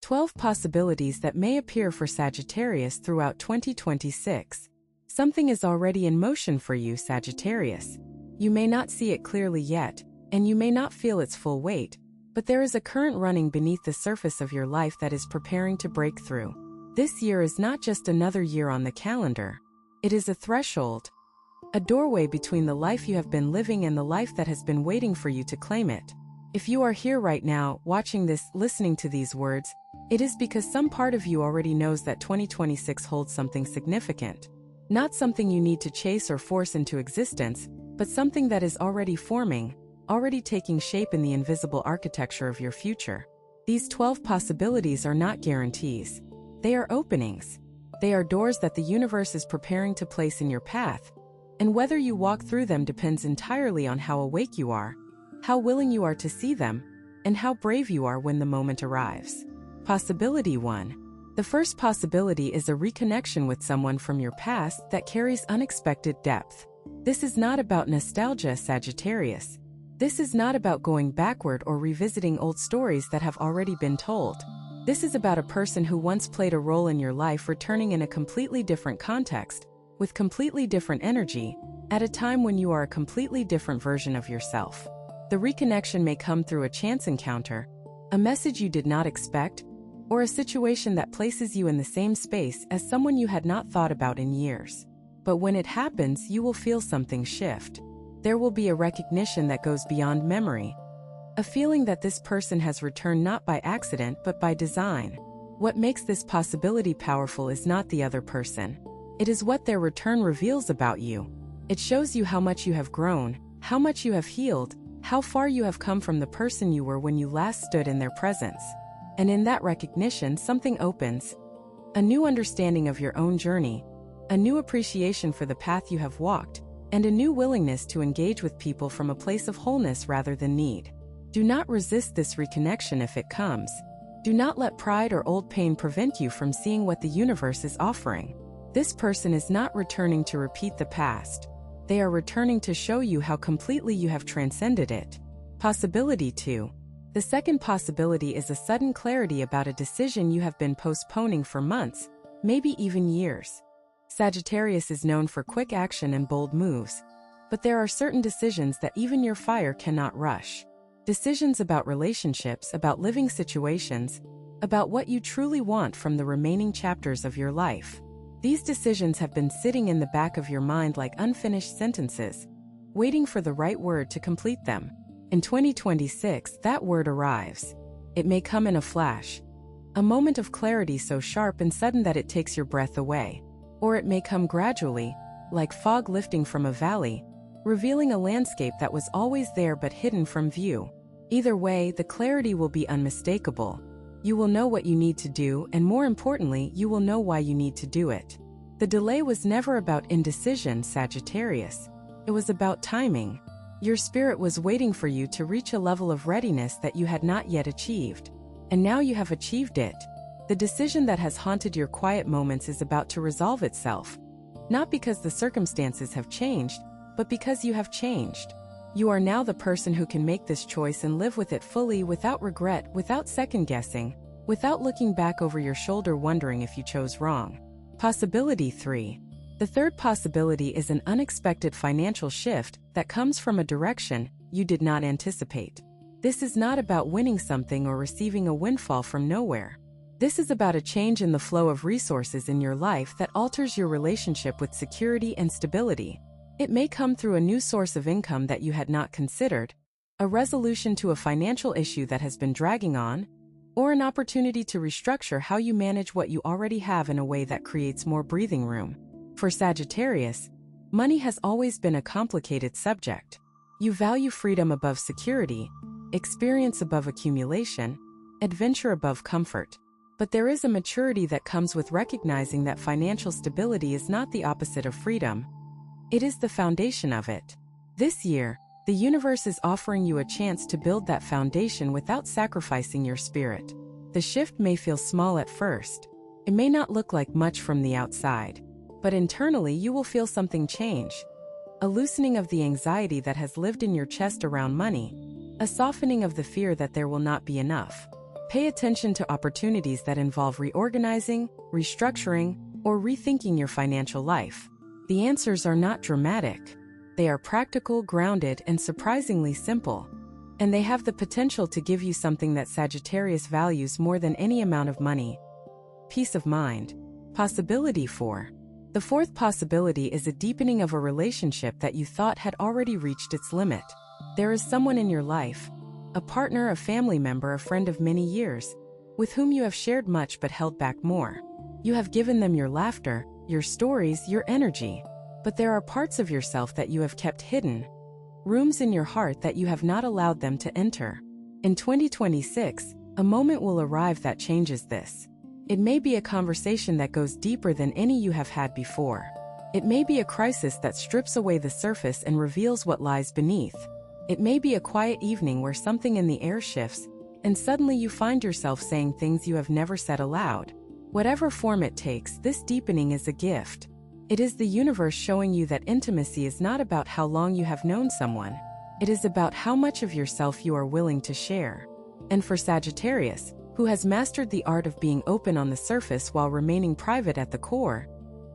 12 possibilities that may appear for Sagittarius throughout 2026. Something is already in motion for you, Sagittarius. You may not see it clearly yet, and you may not feel its full weight, but there is a current running beneath the surface of your life that is preparing to break through. This year is not just another year on the calendar. It is a threshold, a doorway between the life you have been living and the life that has been waiting for you to claim it. If you are here right now, watching this, listening to these words, it is because some part of you already knows that 2026 holds something significant. Not something you need to chase or force into existence, but something that is already forming, already taking shape in the invisible architecture of your future. These 12 possibilities are not guarantees. They are openings. They are doors that the universe is preparing to place in your path, and whether you walk through them depends entirely on how awake you are, how willing you are to see them, and how brave you are when the moment arrives. Possibility 1. The first possibility is a reconnection with someone from your past that carries unexpected depth. This is not about nostalgia, Sagittarius. This is not about going backward or revisiting old stories that have already been told. This is about a person who once played a role in your life returning in a completely different context, with completely different energy, at a time when you are a completely different version of yourself. The reconnection may come through a chance encounter, a message you did not expect, or a situation that places you in the same space as someone you had not thought about in years. But when it happens, you will feel something shift. There will be a recognition that goes beyond memory, a feeling that this person has returned not by accident but by design. What makes this possibility powerful is not the other person. It is what their return reveals about you. It shows you how much you have grown, how much you have healed, how far you have come from the person you were when you last stood in their presence. And in that recognition, something opens. A new understanding of your own journey, a new appreciation for the path you have walked, and a new willingness to engage with people from a place of wholeness rather than need. Do not resist this reconnection if it comes. Do not let pride or old pain prevent you from seeing what the universe is offering. This person is not returning to repeat the past. They are returning to show you how completely you have transcended it. Possibility 2. The second possibility is a sudden clarity about a decision you have been postponing for months, maybe even years. Sagittarius is known for quick action and bold moves, but there are certain decisions that even your fire cannot rush. Decisions about relationships, about living situations, about what you truly want from the remaining chapters of your life. These decisions have been sitting in the back of your mind like unfinished sentences, waiting for the right word to complete them. In 2026, that word arrives. It may come in a flash, a moment of clarity so sharp and sudden that it takes your breath away. Or it may come gradually, like fog lifting from a valley, revealing a landscape that was always there but hidden from view. Either way, the clarity will be unmistakable. You will know what you need to do, and more importantly, you will know why you need to do it. The delay was never about indecision, Sagittarius. It was about timing. Your spirit was waiting for you to reach a level of readiness that you had not yet achieved. And now you have achieved it. The decision that has haunted your quiet moments is about to resolve itself. Not because the circumstances have changed, but because you have changed. You are now the person who can make this choice and live with it fully, without regret, without second-guessing, without looking back over your shoulder wondering if you chose wrong. Possibility 3. The third possibility is an unexpected financial shift that comes from a direction you did not anticipate. This is not about winning something or receiving a windfall from nowhere. This is about a change in the flow of resources in your life that alters your relationship with security and stability. It may come through a new source of income that you had not considered, a resolution to a financial issue that has been dragging on, or an opportunity to restructure how you manage what you already have in a way that creates more breathing room. For Sagittarius, money has always been a complicated subject. You value freedom above security, experience above accumulation, adventure above comfort. But there is a maturity that comes with recognizing that financial stability is not the opposite of freedom. It is the foundation of it. This year, the universe is offering you a chance to build that foundation without sacrificing your spirit. The shift may feel small at first. It may not look like much from the outside. But internally you will feel something change. A loosening of the anxiety that has lived in your chest around money. A softening of the fear that there will not be enough. Pay attention to opportunities that involve reorganizing, restructuring, or rethinking your financial life. The answers are not dramatic. They are practical, grounded, and surprisingly simple. And they have the potential to give you something that Sagittarius values more than any amount of money: peace of mind. Possibility 4. The fourth possibility is a deepening of a relationship that you thought had already reached its limit. There is someone in your life, a partner, a family member, a friend of many years, with whom you have shared much but held back more. You have given them your laughter, your stories, your energy. But there are parts of yourself that you have kept hidden, rooms in your heart that you have not allowed them to enter. In 2026, a moment will arrive that changes this. It may be a conversation that goes deeper than any you have had before. It may be a crisis that strips away the surface and reveals what lies beneath. It may be a quiet evening where something in the air shifts, and suddenly you find yourself saying things you have never said aloud. Whatever form it takes, this deepening is a gift. It is the universe showing you that intimacy is not about how long you have known someone. It is about how much of yourself you are willing to share. And for Sagittarius, who has mastered the art of being open on the surface while remaining private at the core,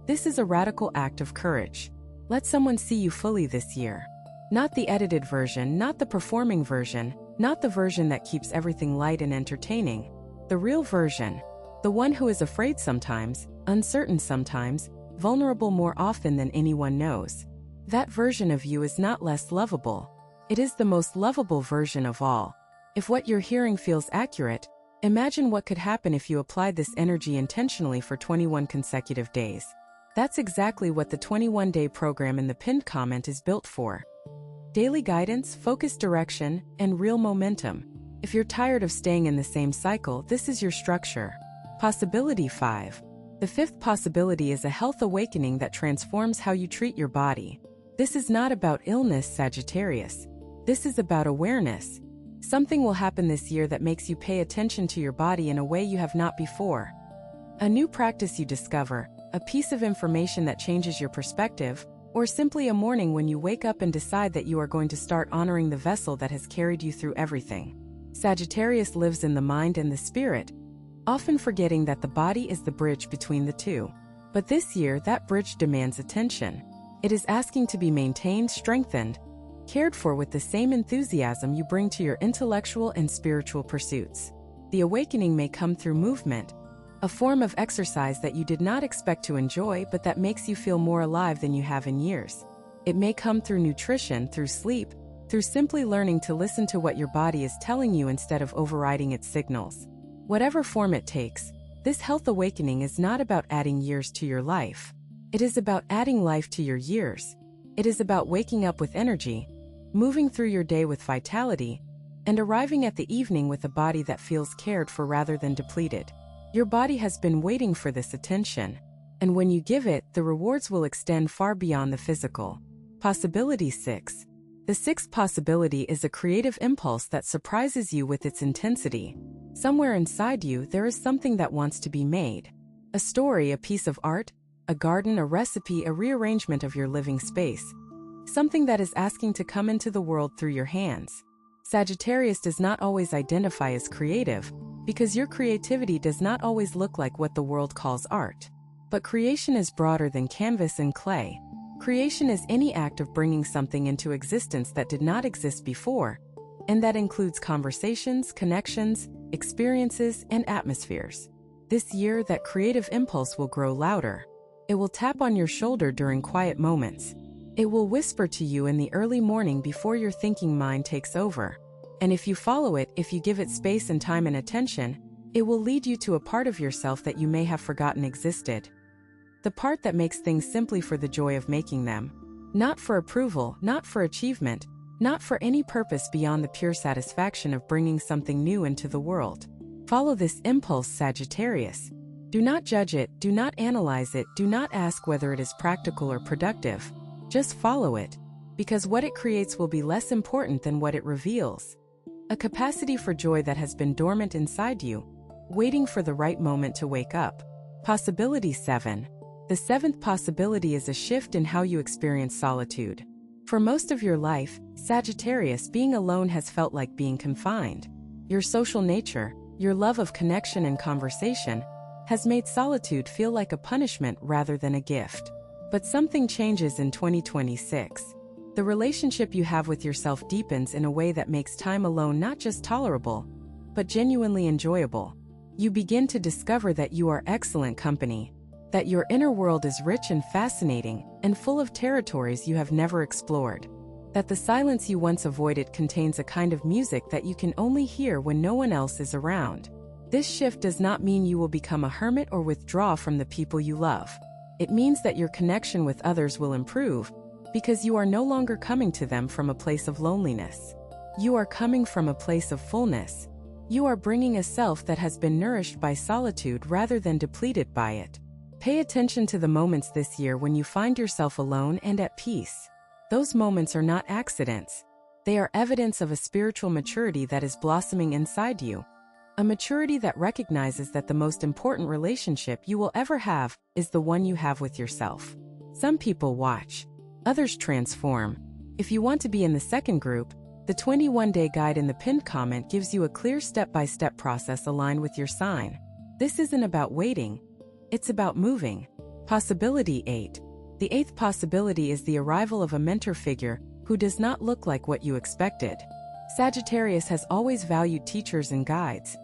this is a radical act of courage. Let someone see you fully this year. Not the edited version, not the performing version, not the version that keeps everything light and entertaining. The real version. The one who is afraid sometimes, uncertain sometimes, vulnerable more often than anyone knows. That version of you is not less lovable. It is the most lovable version of all. If what you're hearing feels accurate, imagine what could happen if you applied this energy intentionally for 21 consecutive days. That's exactly what the 21-day program in the pinned comment is built for. Daily guidance, focused direction, and real momentum. If you're tired of staying in the same cycle, this is your structure. Possibility 5. The fifth possibility is a health awakening that transforms how you treat your body. This is not about illness, Sagittarius. This is about awareness. Something will happen this year that makes you pay attention to your body in a way you have not before. A new practice you discover, a piece of information that changes your perspective, or simply a morning when you wake up and decide that you are going to start honoring the vessel that has carried you through everything. Sagittarius lives in the mind and the spirit, often forgetting that the body is the bridge between the two. But this year, that bridge demands attention. It is asking to be maintained, strengthened, cared for with the same enthusiasm you bring to your intellectual and spiritual pursuits. The awakening may come through movement, a form of exercise that you did not expect to enjoy but that makes you feel more alive than you have in years. It may come through nutrition, through sleep, through simply learning to listen to what your body is telling you instead of overriding its signals. Whatever form it takes, this health awakening is not about adding years to your life. It is about adding life to your years. It is about waking up with energy, moving through your day with vitality, and arriving at the evening with a body that feels cared for rather than depleted. Your body has been waiting for this attention, and when you give it, the rewards will extend far beyond the physical. Possibility 6. The sixth possibility is a creative impulse that surprises you with its intensity. Somewhere inside you, there is something that wants to be made. A story, a piece of art, a garden, a recipe, a rearrangement of your living space. Something that is asking to come into the world through your hands. Sagittarius does not always identify as creative, because your creativity does not always look like what the world calls art. But creation is broader than canvas and clay. Creation is any act of bringing something into existence that did not exist before, and that includes conversations, connections, experiences, and atmospheres. This year, that creative impulse will grow louder. It will tap on your shoulder during quiet moments. It will whisper to you in the early morning before your thinking mind takes over. And if you follow it, if you give it space and time and attention, it will lead you to a part of yourself that you may have forgotten existed. The part that makes things simply for the joy of making them. Not for approval, not for achievement, not for any purpose beyond the pure satisfaction of bringing something new into the world. Follow this impulse, Sagittarius. Do not judge it, do not analyze it, do not ask whether it is practical or productive. Just follow it, because what it creates will be less important than what it reveals. A capacity for joy that has been dormant inside you, waiting for the right moment to wake up. Possibility 7. The seventh possibility is a shift in how you experience solitude. For most of your life, Sagittarius, being alone has felt like being confined. Your social nature, Your love of connection and conversation has made solitude feel like a punishment rather than a gift. But something changes in 2026. The relationship you have with yourself deepens in a way that makes time alone not just tolerable, but genuinely enjoyable. You begin to discover that you are excellent company, that your inner world is rich and fascinating and full of territories you have never explored, that the silence you once avoided contains a kind of music that you can only hear when no one else is around. This shift does not mean you will become a hermit or withdraw from the people you love. It means that your connection with others will improve, because you are no longer coming to them from a place of loneliness. You are coming from a place of fullness. You are bringing a self that has been nourished by solitude rather than depleted by it. Pay attention to the moments this year when you find yourself alone and at peace. Those moments are not accidents. They are evidence of a spiritual maturity that is blossoming inside you. A maturity that recognizes that the most important relationship you will ever have is the one you have with yourself. Some people watch, others transform. If you want to be in the second group, the 21-day guide in the pinned comment gives you a clear step-by-step process aligned with your sign. This isn't about waiting, it's about moving. Possibility 8. The 8th possibility is the arrival of a mentor figure who does not look like what you expected. Sagittarius has always valued teachers and guides,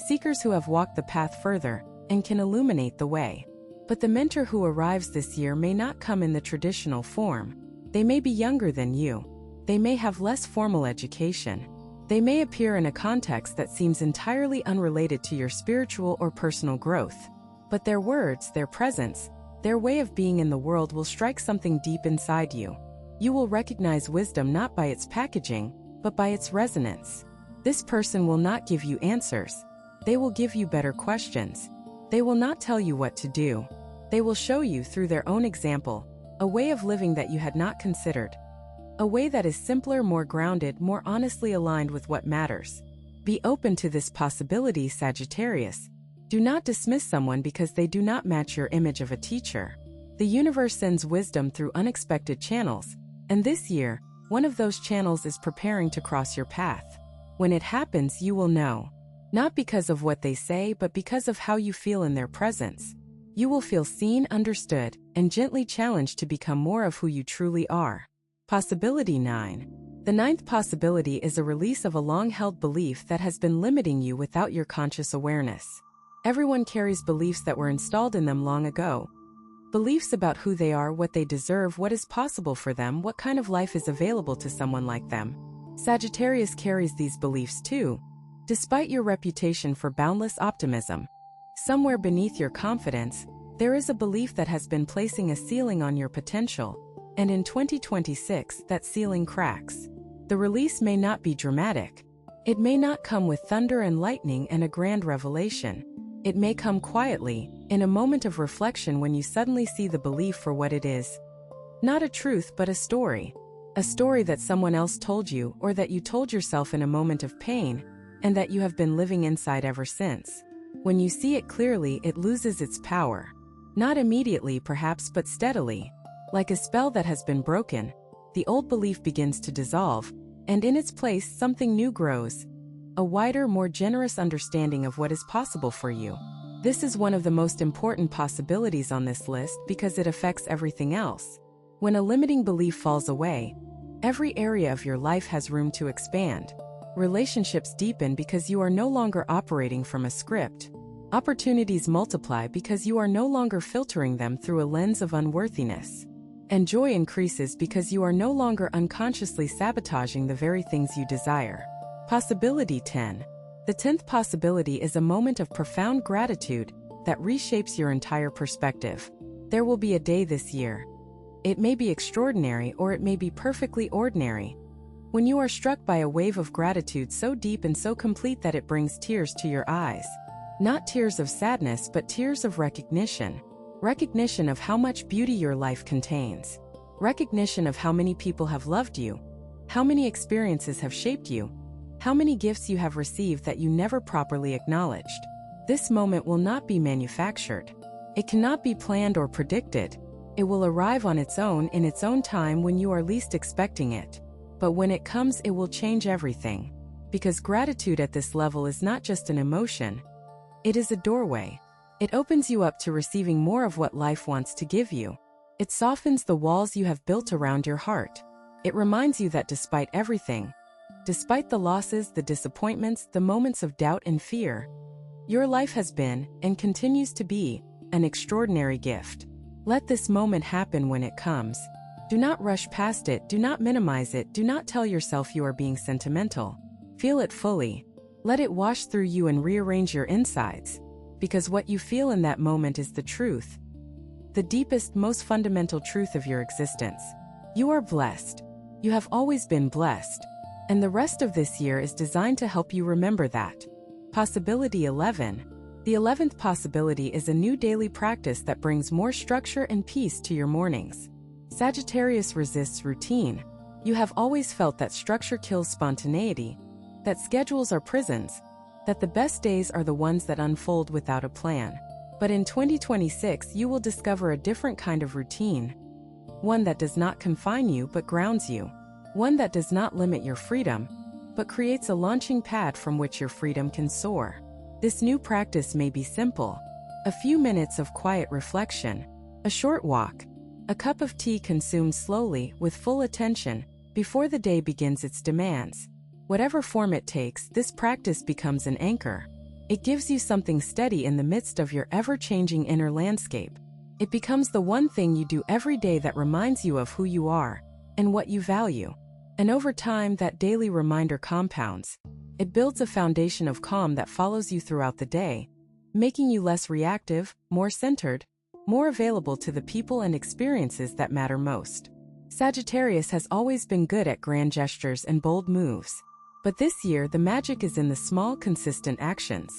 seekers who have walked the path further and can illuminate the way. But the mentor who arrives this year may not come in the traditional form. They may be younger than you. They may have less formal education. They may appear in a context that seems entirely unrelated to your spiritual or personal growth. But their words, their presence, their way of being in the world will strike something deep inside you. You will recognize wisdom not by its packaging, but by its resonance. This person will not give you answers. They will give you better questions. They will not tell you what to do. They will show you through their own example a way of living that you had not considered. A way that is simpler, more grounded, more honestly aligned with what matters. Be open to this possibility, Sagittarius. Do not dismiss someone because they do not match your image of a teacher. The universe sends wisdom through unexpected channels, and this year, one of those channels is preparing to cross your path. When it happens, you will know. Not because of what they say, but because of how you feel in their presence. You will feel seen, understood, and gently challenged to become more of who you truly are. Possibility 9. The 9th possibility is a release of a long-held belief that has been limiting you without your conscious awareness. Everyone carries beliefs that were installed in them long ago. Beliefs about who they are, what they deserve, what is possible for them, what kind of life is available to someone like them. Sagittarius carries these beliefs too, despite your reputation for boundless optimism. Somewhere beneath your confidence, there is a belief that has been placing a ceiling on your potential, and in 2026, that ceiling cracks. The release may not be dramatic. It may not come with thunder and lightning and a grand revelation. It may come quietly, in a moment of reflection when you suddenly see the belief for what it is. Not a truth, but a story. A story that someone else told you, or that you told yourself in a moment of pain, and that you have been living inside ever since. When you see it clearly, it loses its power. Not immediately, perhaps, but steadily. Like a spell that has been broken, the old belief begins to dissolve, and in its place something new grows. A wider, more generous understanding of what is possible for you. This is one of the most important possibilities on this list because it affects everything else. When a limiting belief falls away, every area of your life has room to expand. Relationships deepen because you are no longer operating from a script. Opportunities multiply because you are no longer filtering them through a lens of unworthiness. And joy increases because you are no longer unconsciously sabotaging the very things you desire. Possibility 10. The 10th possibility is a moment of profound gratitude that reshapes your entire perspective. There will be a day this year. It may be extraordinary or it may be perfectly ordinary. When you are struck by a wave of gratitude so deep and so complete that it brings tears to your eyes. Not tears of sadness, but tears of recognition. Recognition of how much beauty your life contains. Recognition of how many people have loved you. How many experiences have shaped you. How many gifts you have received that you never properly acknowledged. This moment will not be manufactured. It cannot be planned or predicted. It will arrive on its own in its own time when you are least expecting it. But when it comes, it will change everything. because gratitude at this level is not just an emotion, it is a doorway. It opens you up to receiving more of what life wants to give you. It softens the walls you have built around your heart. It reminds you that despite everything, despite the losses, the disappointments, the moments of doubt and fear, your life has been, and continues to be, an extraordinary gift. Let this moment happen when it comes. Do not rush past it, do not minimize it, do not tell yourself you are being sentimental. Feel it fully. Let it wash through you and rearrange your insides. Because what you feel in that moment is the truth. The deepest, most fundamental truth of your existence. You are blessed. You have always been blessed. And the rest of this year is designed to help you remember that. Possibility 11. The 11th possibility is a new daily practice that brings more structure and peace to your mornings. Sagittarius resists routine. You have always felt that structure kills spontaneity, that schedules are prisons, that the best days are the ones that unfold without a plan. But in 2026, you will discover a different kind of routine. One that does not confine you but grounds you. One that does not limit your freedom, but creates a launching pad from which your freedom can soar. This new practice may be simple. A few minutes of quiet reflection, a short walk, a cup of tea consumed slowly with full attention before the day begins its demands. Whatever form it takes, this practice becomes an anchor. It gives you something steady in the midst of your ever-changing inner landscape. It becomes the one thing you do every day that reminds you of who you are and what you value. And over time, that daily reminder compounds. It builds a foundation of calm that follows you throughout the day, making you less reactive, more centered, more available to the people and experiences that matter most. Sagittarius has always been good at grand gestures and bold moves. But this year, the magic is in the small, consistent actions.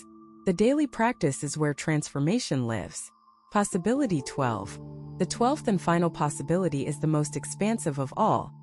The daily practice is where transformation lives. Possibility 12. The 12th and final possibility is the most expansive of all.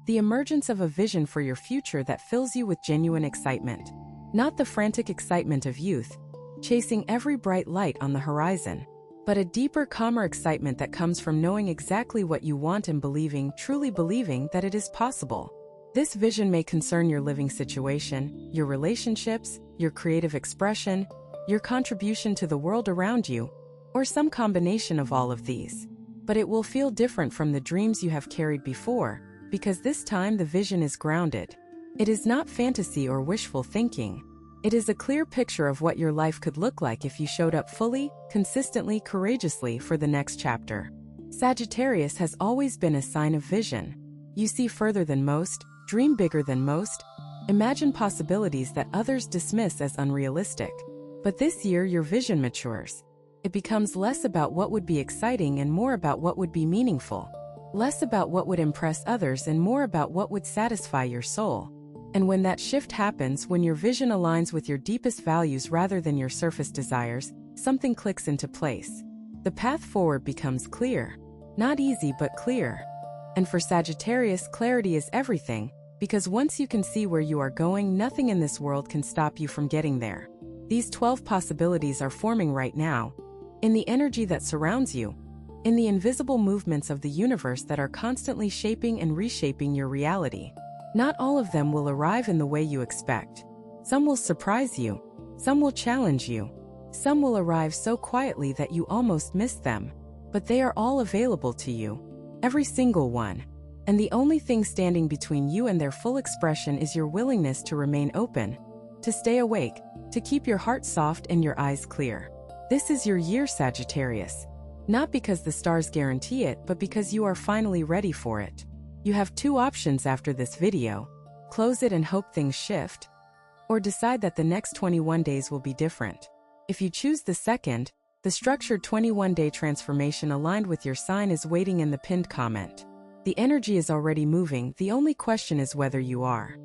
The emergence of a vision for your future that fills you with genuine excitement. Not the frantic excitement of youth, chasing every bright light on the horizon, but a deeper, calmer excitement that comes from knowing exactly what you want and believing, truly believing that it is possible. This vision may concern your living situation, your relationships, your creative expression, your contribution to the world around you, or some combination of all of these. But it will feel different from the dreams you have carried before, because this time the vision is grounded. It is not fantasy or wishful thinking. It is a clear picture of what your life could look like if you showed up fully, consistently, courageously for the next chapter. Sagittarius has always been a sign of vision. You see further than most, dream bigger than most, imagine possibilities that others dismiss as unrealistic. But this year your vision matures. It becomes less about what would be exciting and more about what would be meaningful. Less about what would impress others and more about what would satisfy your soul. And when that shift happens, when your vision aligns with your deepest values rather than your surface desires, something clicks into place. The path forward becomes clear. Not easy, but clear. And for Sagittarius, clarity is everything, because once you can see where you are going, nothing in this world can stop you from getting there. These 12 possibilities are forming right now, in the energy that surrounds you, in the invisible movements of the universe that are constantly shaping and reshaping your reality. Not all of them will arrive in the way you expect. Some will surprise you. Some will challenge you. Some will arrive so quietly that you almost miss them. But they are all available to you. Every single one. And the only thing standing between you and their full expression is your willingness to remain open, to stay awake, to keep your heart soft and your eyes clear. This is your year, Sagittarius. Not because the stars guarantee it, but because you are finally ready for it. You have two options after this video: close it and hope things shift, or decide that the next 21 days will be different. If you choose the second, the structured 21-day transformation aligned with your sign is waiting in the pinned comment. The energy is already moving, the only question is whether you are.